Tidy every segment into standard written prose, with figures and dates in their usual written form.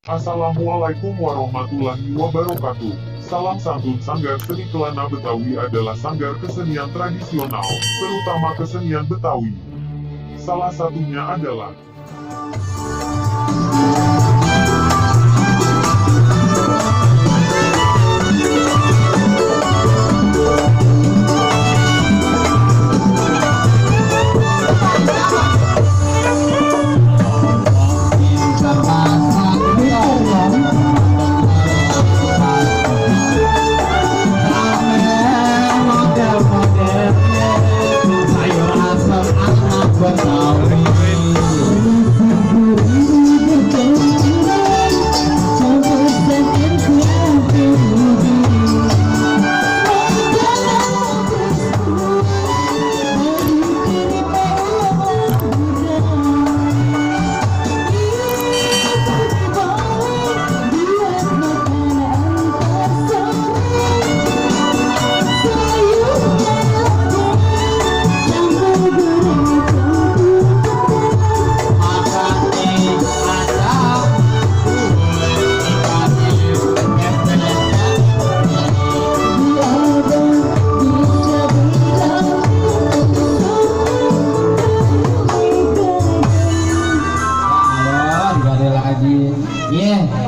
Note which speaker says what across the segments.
Speaker 1: Assalamualaikum warahmatullahi wabarakatuh. Salam santun. Sanggar Seni Kelana Betawi adalah sanggar kesenian tradisional, terutama kesenian Betawi. Salah satunya adalah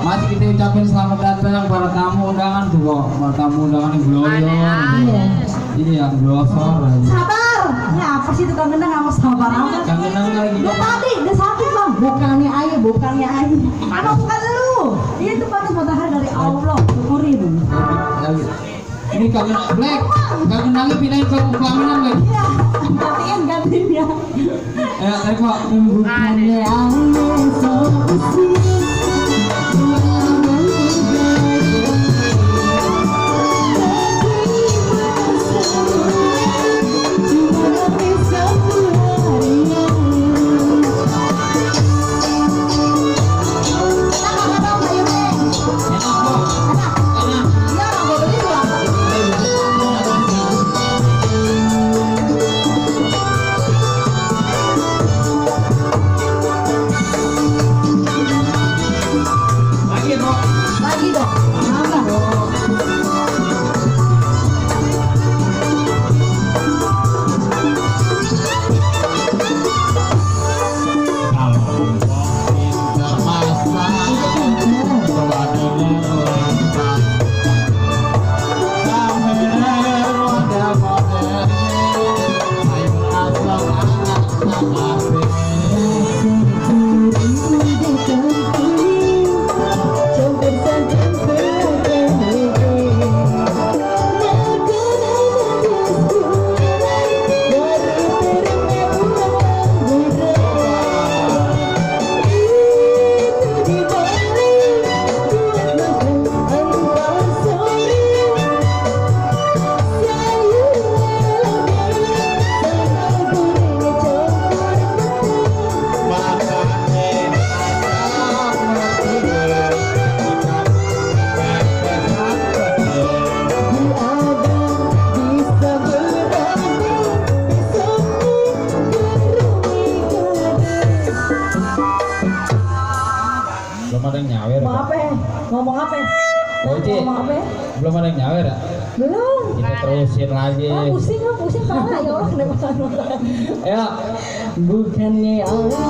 Speaker 2: masih kita ucapin selamat datang para tamu undangan tuh, para tamu undangan yang gloyor. Iya, glosor.
Speaker 3: Sabar. Ini apa sih tukang gendang nggak mau sabar amat?
Speaker 2: Kang Gendang lagi.
Speaker 3: Dia tadi, dia sakit bang. Bukannya ayah, bukannya ayah. Apa bukan lu? Dia itu panas matahari dari Allah. Syukurin.
Speaker 2: Ini Kang Black. Kang Gendangnya pindahin ke pelaminan lagi.
Speaker 3: Iya. Gantiin ya.
Speaker 2: Tarik Pak.
Speaker 3: Bukannya ayah solusi. Lagi dong. Apa dong?
Speaker 2: Belum ada yang nyawer.
Speaker 3: Mau apa? Ngomong apa? Ngomong apa?
Speaker 2: Belum ada yang nyawer ya?
Speaker 3: Belum.
Speaker 2: Kita terusin lagi.
Speaker 3: Pusing lo, pusing parah ya Allah kenapa sana.
Speaker 2: Ya.
Speaker 3: Bukannya Allah